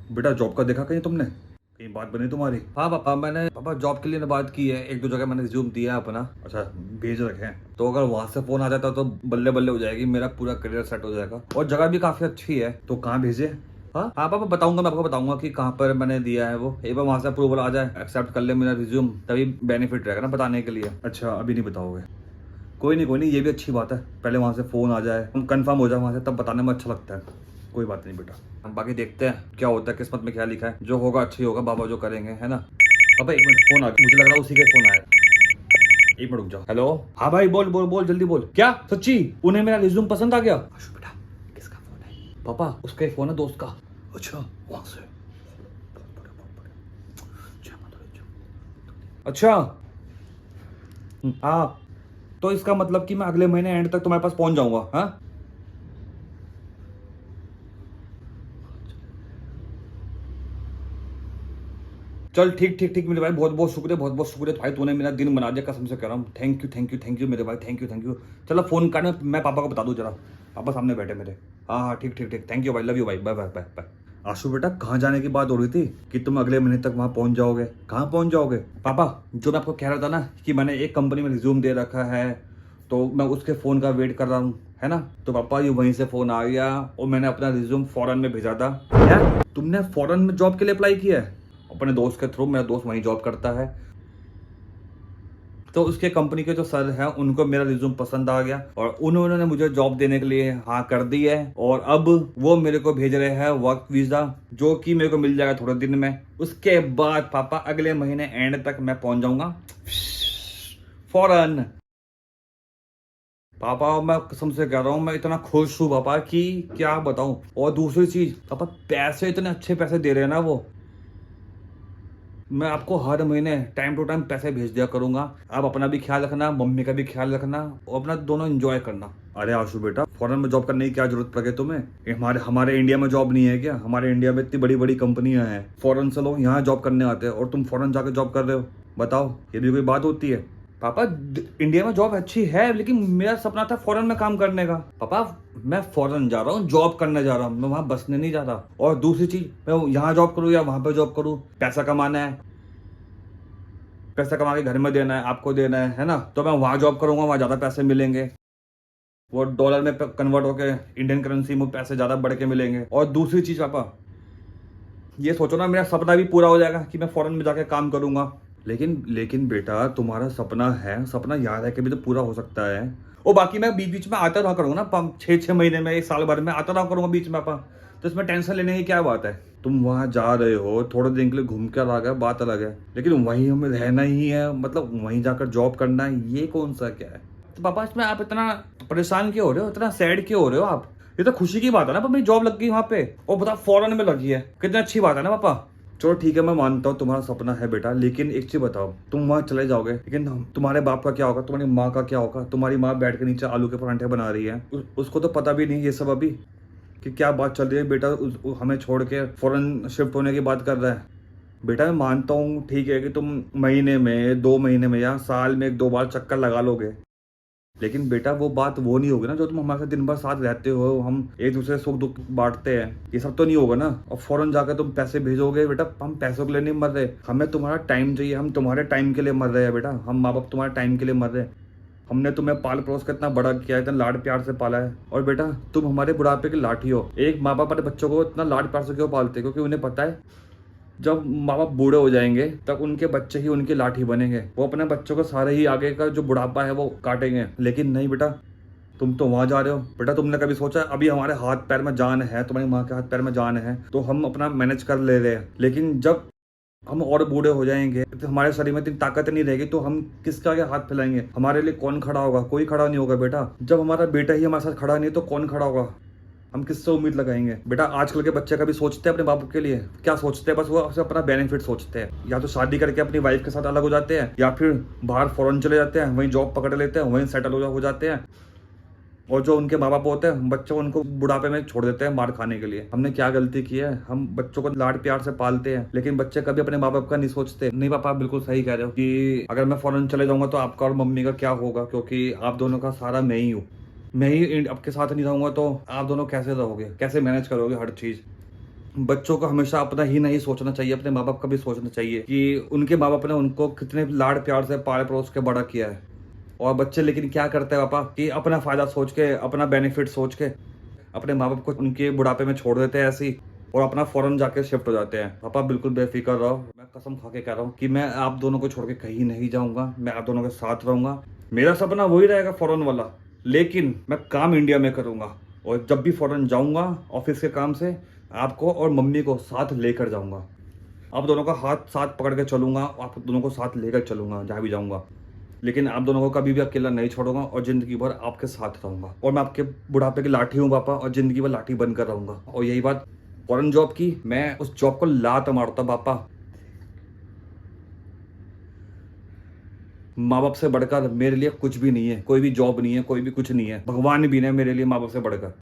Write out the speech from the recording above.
बेटा जॉब का देखा कहीं तुमने? कहीं बात बनी तुम्हारी? हाँ पापा, मैंने पापा जॉब के लिए ना बात की है, एक दो जगह मैंने रिज्यूम दिया है अपना। अच्छा, भेज रखे हैं। तो अगर वहां से फोन आ जाता तो बल्ले बल्ले हो जाएगी, मेरा पूरा करियर सेट हो जाएगा। और जगह भी काफी अच्छी है। तो कहाँ भेजे? हाँ हाँ पापा बताऊंगा, मैं आपको बताऊंगा कि कहाँ पर मैंने दिया है। वो एक बार वहां से अप्रूवल आ जाए, एक्सेप्ट कर ले मेरा रिज्यूम, तभी बेनिफिट रहेगा ना बताने के लिए। अच्छा, अभी नहीं बताओगे? कोई नहीं कोई नहीं, ये भी अच्छी बात है। पहले वहां से फोन आ जाए, हम कंफर्म हो जाए वहां से, तब बताने में अच्छा लगता है। कोई बात नहीं बेटा, हम बाकी देखते हैं क्या होता है, किस्मत में क्या लिखा है। जो होगा अच्छी होगा, बाबा जो करेंगे, है ना। पापा एक मिनट, फोन आ गया, मुझे लग रहा है उसी का फोन आया। एक मिनट रुक जाओ। हेलो, हाँ भाई बोल बोल बोल, जल्दी बोल। क्या सच्ची उन्हें मेरा रिज्यूम पसंद आ गया? आशु बेटा, किसका फोन है? पापा उसका फोन है, दोस्त का। अच्छा, वहां से। अच्छा। हाँ, तो इसका मतलब कि मैं अगले महीने एंड तक तुम्हारे पास पहुंच जाऊंगा? हाँ, चल ठीक ठीक ठीक मेरे भाई, बहुत बहुत शुक्रिया, बहुत बहुत शुक्रिया भाई, तूने मेरा दिन बना दिया, कसम से कह रहा हूँ। Thank you thank you thank you मेरे भाई, थैंक यू थैंक यू। चलो फोन काटना, मैं पापा को बता दूँ जरा। पापा सामने बैठे मेरे। हाँ हाँ ठीक ठीक ठीक, थैंक यू भाई, लव यू भाई, बाय बाय बाय बाय। आशु बेटा, कहाँ जाने की बात हो रही थी कि तुम अगले महीने तक वहां पहुंच जाओगे? कहाँ पहुंच जाओगे? पापा जो मैं आपको कह रहा था ना कि मैंने एक कंपनी में रिज्यूम दे रखा है, तो मैं उसके फोन का वेट कर रहा हूँ, है ना। तो पापा ये वहीं से फोन आ गया और मैंने अपना रिज्यूम फॉरेन में भेजा था। क्या तुमने फॉरेन में जॉब के लिए अप्लाई किया है? अपने दोस्त के थ्रू, मेरा दोस्त वहीं जॉब करता है। तो उसके कंपनी के जो सर हैं उनको मेरा रिज्यूम पसंद आ गया और उन्होंने मुझे जॉब देने के लिए हाँ कर दी है। और अब वो मेरे को भेज रहे हैं वर्क वीजा, जो कि मेरे को मिल जाएगा थोड़े दिन में। उसके बाद पापा अगले महीने एंड तक मैं पहुंच जाऊंगा फॉरेन। पापा मैं कसम से कह रहा हूँ, मैं इतना खुश हूँ पापा कि क्या बताऊं। और दूसरी चीज पापा, पैसे इतने अच्छे पैसे दे रहे हैं ना वो। मैं आपको हर महीने टाइम टू टाइम पैसे भेज दिया करूंगा। आप अपना भी ख्याल रखना, मम्मी का भी ख्याल रखना, और अपना दोनों एंजॉय करना। अरे आशु बेटा, फॉरेन में जॉब करने की क्या जरूरत पड़े तुम्हें? ये हमारे हमारे इंडिया में जॉब नहीं है क्या? हमारे इंडिया में इतनी बड़ी बड़ी कंपनियां हैं, फॉरेन से लोग यहाँ जॉब करने आते हैं, और तुम फॉरेन जाकर जॉब कर रहे हो। बताओ, ये भी कोई बात होती है? पापा इंडिया में जॉब अच्छी है, लेकिन मेरा सपना था फॉरेन में काम करने का। पापा मैं फॉरेन जा रहा हूँ, जॉब करने जा रहा हूँ, मैं वहां बसने नहीं जा रहा। और दूसरी चीज, मैं यहाँ जॉब करूँ या वहां पे जॉब करूँ, पैसा कमाना है। पैसा कमा के घर में देना है, आपको देना है ना। तो मैं वहां जॉब करूंगा, वहां ज्यादा पैसे मिलेंगे। वो डॉलर में कन्वर्ट होके इंडियन करेंसी में पैसे ज्यादा बढ़ के मिलेंगे। और दूसरी चीज पापा, ये सोचो ना, मेरा सपना भी पूरा हो जाएगा कि मैं फॉरेन में जाके काम करूंगा। लेकिन लेकिन बेटा, तुम्हारा सपना है, सपना याद है कि भी तो पूरा हो सकता है। और बाकी मैं बीच बीच में आता रहा करूंगा ना, 6-6 महीने में, एक साल भर में आता रहा करूंगा बीच में पापा। तो इसमें टेंशन लेने की क्या बात है? तुम वहां जा रहे हो, थोड़े दिन के लिए घूम कर आ गए, बात अलग है, लेकिन वहीं हमें रहना ही है, मतलब वहीं जाकर जॉब करना है, ये कौन सा क्या है? तो पापा इसमें आप इतना परेशान क्यों हो रहे हो, इतना सैड क्यों हो रहे हो आप? ये तो खुशी की बात है ना, पापा मेरी जॉब लग गई वहां पे, और बता फॉरेन में लगी है, कितनी अच्छी बात है ना पापा। चलो ठीक है, मैं मानता हूँ तुम्हारा सपना है बेटा, लेकिन एक चीज बताओ, तुम वहां चले जाओगे, लेकिन तुम्हारे बाप का क्या होगा, तुम्हारी माँ का क्या होगा? तुम्हारी माँ बैठ के नीचे आलू के परांठे बना रही है, उसको तो पता भी नहीं ये सब अभी कि क्या बात चल रही है। बेटा हमें छोड़ के फॉरेन शिफ्ट होने की बात कर रहा है। बेटा मैं मानता हूँ ठीक है कि तुम महीने में, 2 महीने में, या साल में 1-2 बार चक्कर लगा लोगे, लेकिन बेटा वो बात वो नहीं होगी ना जो तुम हमारे साथ दिन भर साथ रहते हो, हम एक दूसरे सुख दुख बांटते हैं, ये सब तो नहीं होगा ना। और फौरन जाकर तुम पैसे भेजोगे? बेटा हम पैसों के लिए नहीं मर रहे, हमें तुम्हारा टाइम चाहिए, हम तुम्हारे टाइम के लिए मर रहे हैं बेटा, हम माँ बाप तुम्हारे टाइम के लिए मर रहे हैं। हमने तुम्हें पाल पड़ोस कर इतना बड़ा किया है, इतना लाड प्यार से पाला है, और बेटा तुम हमारे बुढ़ापे की लाठी हो। एक माँ बाप अपने बच्चों को इतना लाड प्यार से क्यों पालते? क्योंकि उन्हें पता है जब माँ बाप बूढ़े हो जाएंगे तब उनके बच्चे ही उनकी लाठी बनेंगे, वो अपने बच्चों को सारे ही आगे का जो बुढ़ापा है वो काटेंगे। लेकिन नहीं बेटा, तुम तो वहां जा रहे हो। बेटा तुमने कभी सोचा, अभी हमारे हाथ पैर में जान है, तुम्हारी माँ के हाथ पैर में जान है, तो हम अपना मैनेज कर ले रहे हैं, लेकिन जब हम और बूढ़े हो जाएंगे तो हमारे शरीर में इतनी ताकत नहीं रहेगी, तो हम किसके आगे हाथ फैलाएंगे? हमारे लिए कौन खड़ा होगा? कोई खड़ा नहीं होगा बेटा। जब हमारा बेटा ही हमारे साथ खड़ा नहीं तो कौन खड़ा होगा? हम किससे उम्मीद लगाएंगे? बेटा आजकल के बच्चे कभी सोचते हैं अपने बाप के लिए? क्या सोचते हैं? बस वो अपना बेनिफिट सोचते हैं, या तो शादी करके अपनी वाइफ के साथ अलग हो जाते हैं, या फिर बाहर फॉरेन चले जाते हैं, वहीं जॉब पकड़ लेते हैं, वहीं सेटल हो जाते हैं। और जो उनके माँ बाप होते हैं, बच्चों उनको बुढ़ापे में छोड़ देते हैं मार खाने के लिए। हमने क्या गलती की है? हम बच्चों को लाड प्यार से पालते हैं, लेकिन बच्चे कभी अपने माँ बाप का नहीं सोचते। नहीं पापा, आप बिल्कुल सही कह रहे हो कि अगर मैं फॉरेन चले जाऊंगा तो आपका और मम्मी का क्या होगा, क्योंकि आप दोनों का सहारा मैं ही हूँ। मैं ही आपके साथ नहीं रहूंगा तो आप दोनों कैसे रहोगे, कैसे मैनेज करोगे हर चीज? बच्चों को हमेशा अपना ही नहीं सोचना चाहिए, अपने माँ बाप का भी सोचना चाहिए कि उनके माँ बाप ने उनको कितने लाड प्यार से पाल परोस के बड़ा किया है। और बच्चे लेकिन क्या करते हैं पापा कि अपना फायदा सोच के, अपना बेनिफिट सोच के अपने माँ बाप को उनके बुढ़ापे में छोड़ देते हैं ऐसे ही, और अपना फॉरेन जाके शिफ्ट हो जाते हैं। पापा बिल्कुल बेफिक्र रहो, मैं कसम खा के कह रहा हूँ कि मैं आप दोनों को छोड़ के कहीं नहीं जाऊंगा, मैं आप दोनों के साथ रहूंगा। मेरा सपना वही रहेगा फॉरेन वाला, लेकिन मैं काम इंडिया में करूंगा। और जब भी फॉरेन जाऊंगा ऑफिस के काम से, आपको और मम्मी को साथ लेकर जाऊंगा। आप दोनों का हाथ साथ पकड़ के चलूंगा, आप दोनों को साथ लेकर चलूंगा जहाँ भी जाऊंगा। लेकिन आप दोनों को कभी भी अकेला नहीं छोड़ूंगा और जिंदगी भर आपके साथ रहूंगा। और मैं आपके बुढ़ापे की लाठी हूँ पापा, और जिंदगी भर लाठी बनकर रहूंगा। और यही बात फॉरेन जॉब की, मैं उस जॉब को लात मारता पापा। माँ बाप से बढ़कर मेरे लिए कुछ भी नहीं है, कोई भी जॉब नहीं है, कोई भी कुछ नहीं है, भगवान भी नहीं है मेरे लिए माँ बाप से बढ़कर।